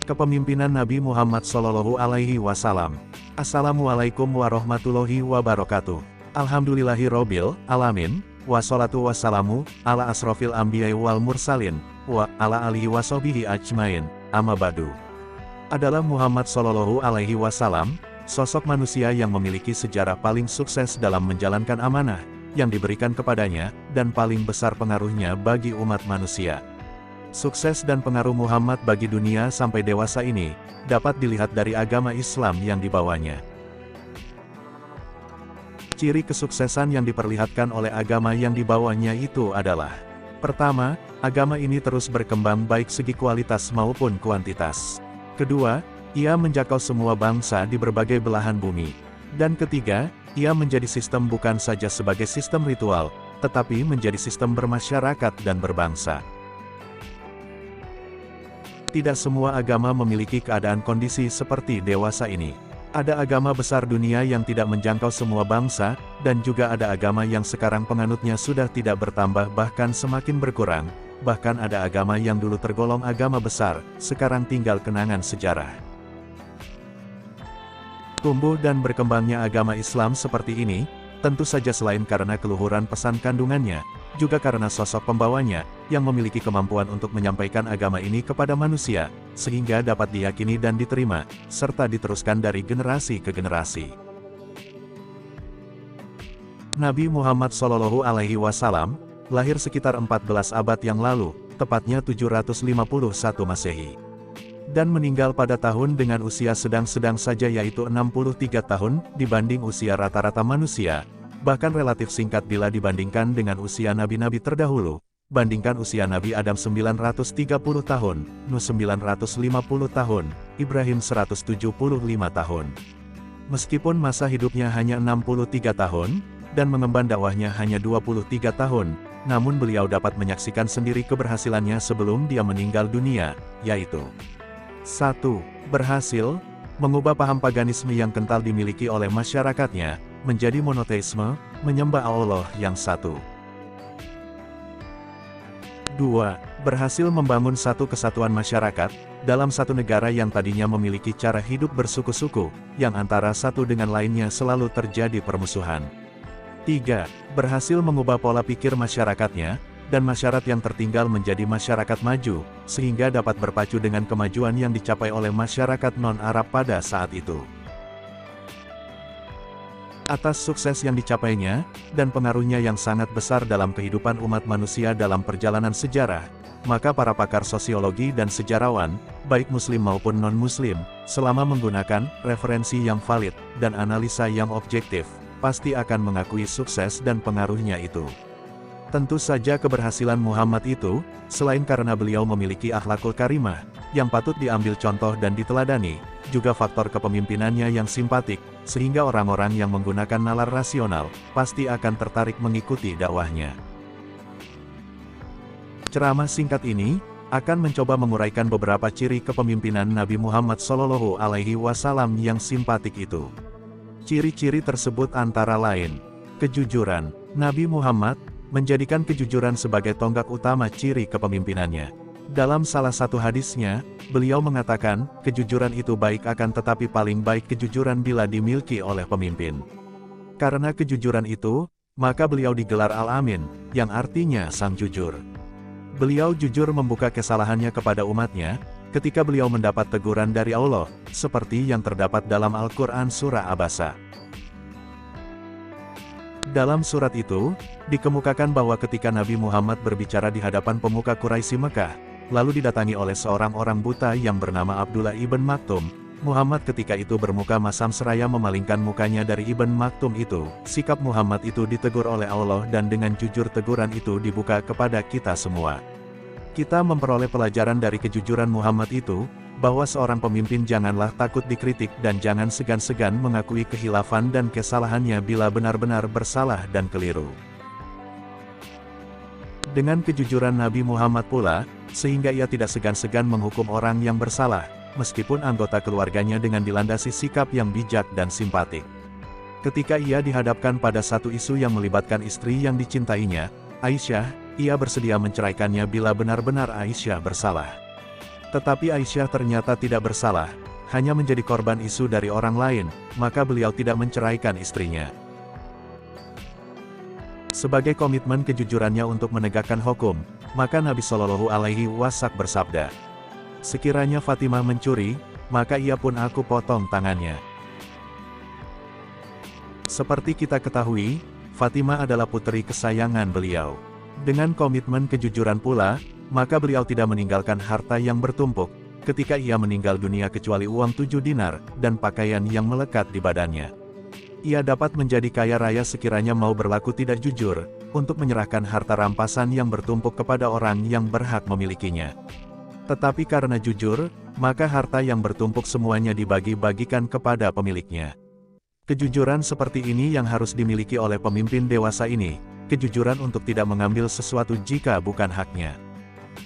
Kepemimpinan Nabi Muhammad Shallallahu Alaihi Wasallam. Assalamualaikum warahmatullahi wabarakatuh. Alhamdulillahirobbil alamin. Wassalatu wassalamu ala asrofil anbiya'i wal mursalin wa ala alihi washabihi ajmain. Amma ba'du. Adalah Muhammad Shallallahu Alaihi Wasallam, sosok manusia yang memiliki sejarah paling sukses dalam menjalankan amanah yang diberikan kepadanya dan paling besar pengaruhnya bagi umat manusia. Sukses dan pengaruh Muhammad bagi dunia sampai dewasa ini, dapat dilihat dari agama Islam yang dibawanya. Ciri kesuksesan yang diperlihatkan oleh agama yang dibawanya itu adalah: pertama, agama ini terus berkembang baik segi kualitas maupun kuantitas. Kedua, ia menjangkau semua bangsa di berbagai belahan bumi. Dan ketiga, ia menjadi sistem bukan saja sebagai sistem ritual, tetapi menjadi sistem bermasyarakat dan berbangsa. Tidak semua agama memiliki keadaan kondisi seperti dewasa ini. Ada agama besar dunia yang tidak menjangkau semua bangsa, dan juga ada agama yang sekarang penganutnya sudah tidak bertambah bahkan semakin berkurang. Bahkan ada agama yang dulu tergolong agama besar, sekarang tinggal kenangan sejarah. Tumbuh dan berkembangnya agama Islam seperti ini, tentu saja selain karena keluhuran pesan kandungannya, juga karena sosok pembawanya, yang memiliki kemampuan untuk menyampaikan agama ini kepada manusia, sehingga dapat diyakini dan diterima, serta diteruskan dari generasi ke generasi. Nabi Muhammad Shallallahu Alaihi Wasallam, lahir sekitar 14 abad yang lalu, tepatnya 751 Masehi. Dan meninggal pada tahun dengan usia sedang-sedang saja yaitu 63 tahun, dibanding usia rata-rata manusia, bahkan relatif singkat bila dibandingkan dengan usia nabi-nabi terdahulu. Bandingkan usia Nabi Adam 930 tahun, Nuh 950 tahun, Ibrahim 175 tahun. Meskipun masa hidupnya hanya 63 tahun, dan mengemban dakwahnya hanya 23 tahun, namun beliau dapat menyaksikan sendiri keberhasilannya sebelum dia meninggal dunia, yaitu: 1. Berhasil mengubah paham paganisme yang kental dimiliki oleh masyarakatnya, menjadi monoteisme, menyembah Allah yang satu. 2. Berhasil membangun satu kesatuan masyarakat, dalam satu negara yang tadinya memiliki cara hidup bersuku-suku, yang antara satu dengan lainnya selalu terjadi permusuhan. 3. Berhasil mengubah pola pikir masyarakatnya, dan masyarakat yang tertinggal menjadi masyarakat maju, sehingga dapat berpacu dengan kemajuan yang dicapai oleh masyarakat non-Arab pada saat itu. Atas sukses yang dicapainya, dan pengaruhnya yang sangat besar dalam kehidupan umat manusia dalam perjalanan sejarah, maka para pakar sosiologi dan sejarawan, baik muslim maupun non-muslim, selama menggunakan referensi yang valid, dan analisa yang objektif, pasti akan mengakui sukses dan pengaruhnya itu. Tentu saja keberhasilan Muhammad itu, selain karena beliau memiliki akhlakul karimah, yang patut diambil contoh dan diteladani, juga faktor kepemimpinannya yang simpatik, sehingga orang-orang yang menggunakan nalar rasional, pasti akan tertarik mengikuti dakwahnya. Ceramah singkat ini, akan mencoba menguraikan beberapa ciri kepemimpinan Nabi Muhammad Shallallahu Alaihi Wasallam yang simpatik itu. Ciri-ciri tersebut antara lain: kejujuran. Nabi Muhammad menjadikan kejujuran sebagai tonggak utama ciri kepemimpinannya. Dalam salah satu hadisnya, beliau mengatakan, kejujuran itu baik akan tetapi paling baik kejujuran bila dimiliki oleh pemimpin. Karena kejujuran itu, maka beliau digelar Al-Amin, yang artinya Sang Jujur. Beliau jujur membuka kesalahannya kepada umatnya, ketika beliau mendapat teguran dari Allah, seperti yang terdapat dalam Al-Quran Surah Abasa. Dalam surat itu, dikemukakan bahwa ketika Nabi Muhammad berbicara di hadapan pemuka Quraisy Mekah, lalu didatangi oleh seorang orang buta yang bernama Abdullah ibn Maktum, Muhammad ketika itu bermuka masam seraya memalingkan mukanya dari Ibn Maktum itu. Sikap Muhammad itu ditegur oleh Allah dan dengan jujur teguran itu dibuka kepada kita semua. Kita memperoleh pelajaran dari kejujuran Muhammad itu, bahwa seorang pemimpin janganlah takut dikritik dan jangan segan-segan mengakui kehilafan dan kesalahannya bila benar-benar bersalah dan keliru. Dengan kejujuran Nabi Muhammad pula, sehingga ia tidak segan-segan menghukum orang yang bersalah, meskipun anggota keluarganya dengan dilandasi sikap yang bijak dan simpatik. Ketika ia dihadapkan pada satu isu yang melibatkan istri yang dicintainya, Aisyah, ia bersedia menceraikannya bila benar-benar Aisyah bersalah. Tetapi Aisyah ternyata tidak bersalah, hanya menjadi korban isu dari orang lain, maka beliau tidak menceraikan istrinya. Sebagai komitmen kejujurannya untuk menegakkan hukum, maka Nabi Shallallahu Alaihi Wasallam bersabda, "Sekiranya Fatimah mencuri, maka ia pun aku potong tangannya." Seperti kita ketahui, Fatimah adalah putri kesayangan beliau. Dengan komitmen kejujuran pula, maka beliau tidak meninggalkan harta yang bertumpuk, ketika ia meninggal dunia kecuali uang 7 dinar, dan pakaian yang melekat di badannya. Ia dapat menjadi kaya raya sekiranya mau berlaku tidak jujur, untuk menyerahkan harta rampasan yang bertumpuk kepada orang yang berhak memilikinya. Tetapi karena jujur, maka harta yang bertumpuk semuanya dibagi-bagikan kepada pemiliknya. Kejujuran seperti ini yang harus dimiliki oleh pemimpin dewasa ini, kejujuran untuk tidak mengambil sesuatu jika bukan haknya.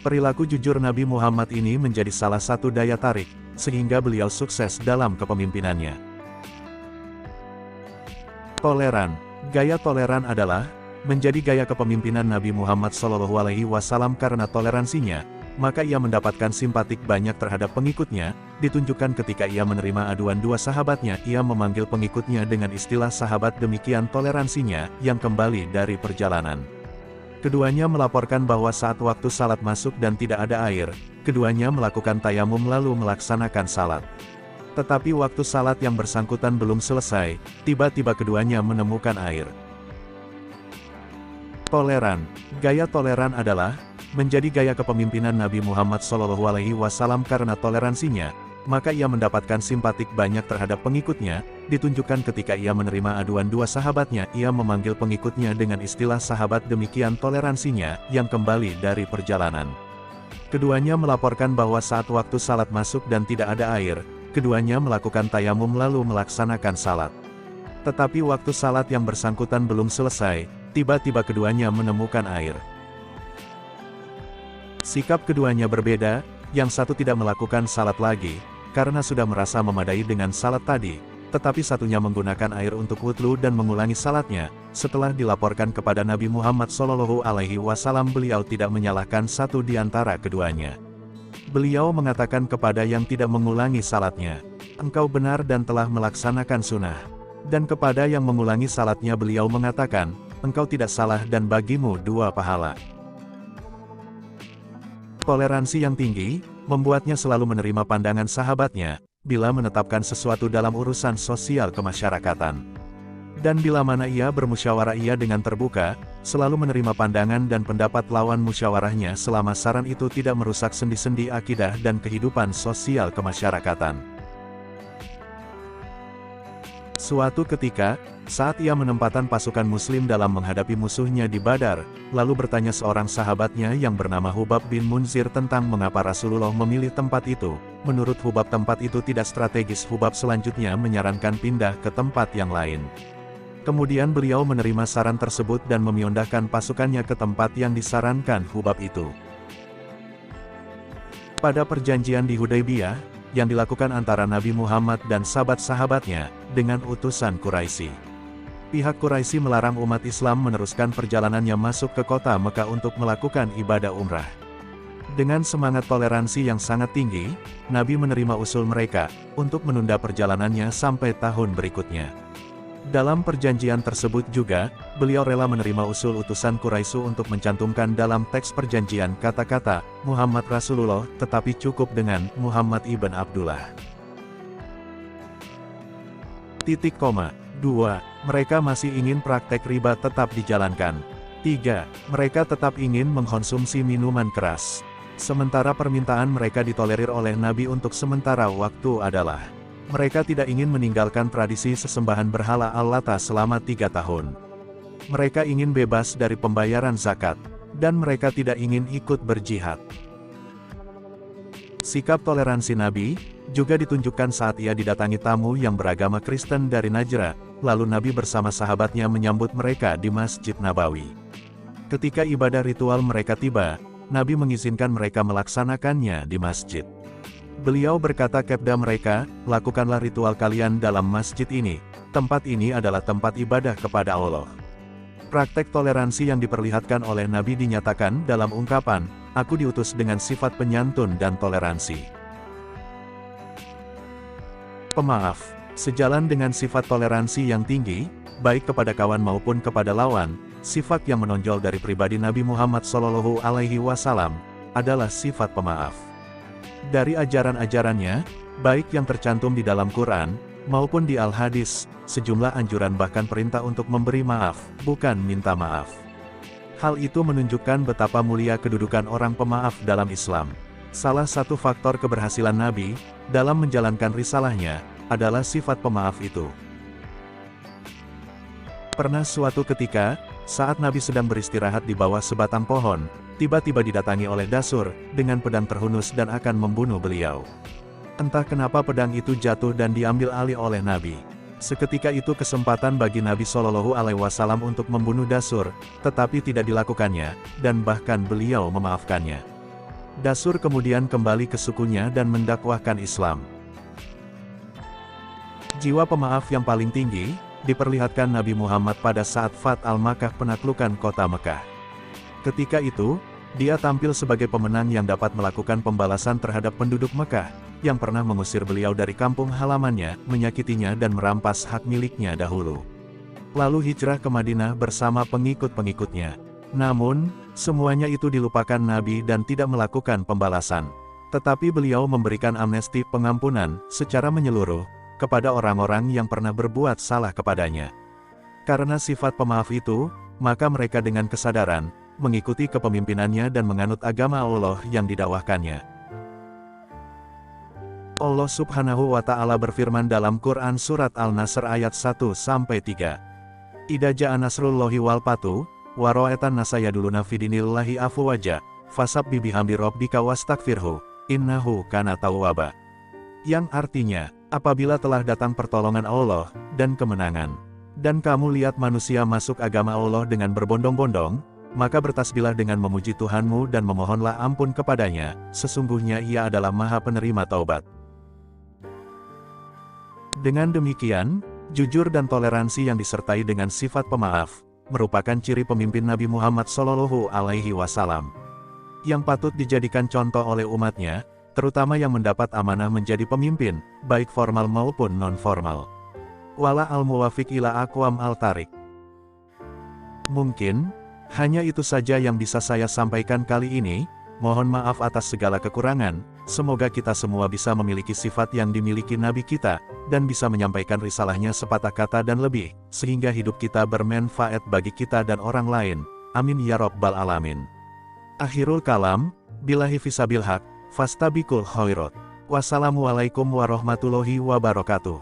Perilaku jujur Nabi Muhammad ini menjadi salah satu daya tarik, sehingga beliau sukses dalam kepemimpinannya. Toleran. Gaya toleran adalah menjadi gaya kepemimpinan Nabi Muhammad SAW karena toleransinya, maka ia mendapatkan simpatik banyak terhadap pengikutnya, ditunjukkan ketika ia menerima aduan dua sahabatnya, ia memanggil pengikutnya dengan istilah sahabat, demikian toleransinya yang kembali dari perjalanan. Keduanya melaporkan bahwa saat waktu salat masuk dan tidak ada air, keduanya melakukan tayamum lalu melaksanakan salat. Tetapi waktu salat yang bersangkutan belum selesai, tiba-tiba keduanya menemukan air. Toleran. Gaya toleran adalah menjadi gaya kepemimpinan Nabi Muhammad SAW karena toleransinya, maka ia mendapatkan simpatik banyak terhadap pengikutnya, ditunjukkan ketika ia menerima aduan dua sahabatnya, ia memanggil pengikutnya dengan istilah sahabat, demikian toleransinya yang kembali dari perjalanan. Keduanya melaporkan bahwa saat waktu salat masuk dan tidak ada air, keduanya melakukan tayamum lalu melaksanakan salat. Tetapi waktu salat yang bersangkutan belum selesai, tiba-tiba keduanya menemukan air. Sikap keduanya berbeda, yang satu tidak melakukan salat lagi, karena sudah merasa memadai dengan salat tadi, tetapi satunya menggunakan air untuk wudhu dan mengulangi salatnya. Setelah dilaporkan kepada Nabi Muhammad SAW, beliau tidak menyalahkan satu di antara keduanya. Beliau mengatakan kepada yang tidak mengulangi salatnya, "Engkau benar dan telah melaksanakan sunnah." Dan kepada yang mengulangi salatnya beliau mengatakan, "Engkau tidak salah dan bagimu 2 pahala." Toleransi yang tinggi, membuatnya selalu menerima pandangan sahabatnya, bila menetapkan sesuatu dalam urusan sosial kemasyarakatan. Dan bila mana ia bermusyawarah, ia dengan terbuka, selalu menerima pandangan dan pendapat lawan musyawarahnya selama saran itu tidak merusak sendi-sendi akidah dan kehidupan sosial kemasyarakatan. Suatu ketika, saat ia menempatkan pasukan muslim dalam menghadapi musuhnya di Badar, lalu bertanya seorang sahabatnya yang bernama Hubab bin Munzir tentang mengapa Rasulullah memilih tempat itu. Menurut Hubab tempat itu tidak strategis. Hubab selanjutnya menyarankan pindah ke tempat yang lain. Kemudian beliau menerima saran tersebut dan memindahkan pasukannya ke tempat yang disarankan Hubab itu. Pada perjanjian di Hudaybiyah, yang dilakukan antara Nabi Muhammad dan sahabat-sahabatnya, dengan utusan Quraisy. Pihak Quraisy melarang umat Islam meneruskan perjalanannya masuk ke kota Mekah untuk melakukan ibadah umrah. Dengan semangat toleransi yang sangat tinggi, Nabi menerima usul mereka, untuk menunda perjalanannya sampai tahun berikutnya. Dalam perjanjian tersebut juga, beliau rela menerima usul utusan Quraisy untuk mencantumkan dalam teks perjanjian kata-kata, Muhammad Rasulullah, tetapi cukup dengan Muhammad ibn Abdullah. 2. Mereka masih ingin praktek riba tetap dijalankan. 3. Mereka tetap ingin mengkonsumsi minuman keras. Sementara permintaan mereka ditolerir oleh Nabi untuk sementara waktu adalah, mereka tidak ingin meninggalkan tradisi sesembahan berhala Al-Lata selama 3 tahun. Mereka ingin bebas dari pembayaran zakat, dan mereka tidak ingin ikut berjihad. Sikap toleransi Nabi, juga ditunjukkan saat ia didatangi tamu yang beragama Kristen dari Najran, lalu Nabi bersama sahabatnya menyambut mereka di Masjid Nabawi. Ketika ibadah ritual mereka tiba, Nabi mengizinkan mereka melaksanakannya di masjid. Beliau berkata kepada mereka, lakukanlah ritual kalian dalam masjid ini, tempat ini adalah tempat ibadah kepada Allah. Praktek toleransi yang diperlihatkan oleh Nabi dinyatakan dalam ungkapan, aku diutus dengan sifat penyantun dan toleransi. Pemaaf, sejalan dengan sifat toleransi yang tinggi, baik kepada kawan maupun kepada lawan, sifat yang menonjol dari pribadi Nabi Muhammad SAW adalah sifat pemaaf. Dari ajaran-ajarannya, baik yang tercantum di dalam Quran, maupun di Al-Hadis, sejumlah anjuran bahkan perintah untuk memberi maaf, bukan minta maaf. Hal itu menunjukkan betapa mulia kedudukan orang pemaaf dalam Islam. Salah satu faktor keberhasilan Nabi dalam menjalankan risalahnya adalah sifat pemaaf itu. Pernah suatu ketika, saat Nabi sedang beristirahat di bawah sebatang pohon, tiba-tiba didatangi oleh Dasur dengan pedang terhunus dan akan membunuh beliau. Entah kenapa pedang itu jatuh dan diambil alih oleh Nabi. Seketika itu kesempatan bagi Nabi SAW untuk membunuh Dasur, tetapi tidak dilakukannya, dan bahkan beliau memaafkannya. Dasur kemudian kembali ke sukunya dan mendakwahkan Islam. Jiwa pemaaf yang paling tinggi diperlihatkan Nabi Muhammad pada saat Fath al-Makkah, penaklukan kota Mekah. Ketika itu, dia tampil sebagai pemenang yang dapat melakukan pembalasan terhadap penduduk Mekah, yang pernah mengusir beliau dari kampung halamannya, menyakitinya dan merampas hak miliknya dahulu. Lalu hijrah ke Madinah bersama pengikut-pengikutnya. Namun, semuanya itu dilupakan Nabi dan tidak melakukan pembalasan. Tetapi beliau memberikan amnesti, pengampunan, secara menyeluruh, kepada orang-orang yang pernah berbuat salah kepadanya. Karena sifat pemaaf itu, maka mereka dengan kesadaran, mengikuti kepemimpinannya dan menganut agama Allah yang didakwahkannya. Allah Subhanahu wa Ta'ala berfirman dalam Quran Surat Al-Nasr ayat 1-3. Idza ja'a nasrullahi wal fathu, wa ra'aitan nasa yaduluna fi dinillahi afwaja, fasabbih bihamdi rabbika wastaghfirhu, innahu kana tawwaba. Yang artinya, apabila telah datang pertolongan Allah dan kemenangan, dan kamu lihat manusia masuk agama Allah dengan berbondong-bondong, maka bertasbihlah dengan memuji Tuhanmu dan memohonlah ampun kepadanya, sesungguhnya Ia adalah Maha Penerima Taubat. Dengan demikian, jujur dan toleransi yang disertai dengan sifat pemaaf, merupakan ciri pemimpin Nabi Muhammad SAW, yang patut dijadikan contoh oleh umatnya, terutama yang mendapat amanah menjadi pemimpin, baik formal maupun non-formal. Wala al-muwafiq ila aqwam al-tariq. Mungkin, hanya itu saja yang bisa saya sampaikan kali ini. Mohon maaf atas segala kekurangan, semoga kita semua bisa memiliki sifat yang dimiliki Nabi kita, dan bisa menyampaikan risalahnya sepatah kata dan lebih, sehingga hidup kita bermanfaat bagi kita dan orang lain. Amin ya Rabbal Alamin. Akhirul kalam, billahi fisabil haq, fastabiqul khairat. Wassalamualaikum warahmatullahi wabarakatuh.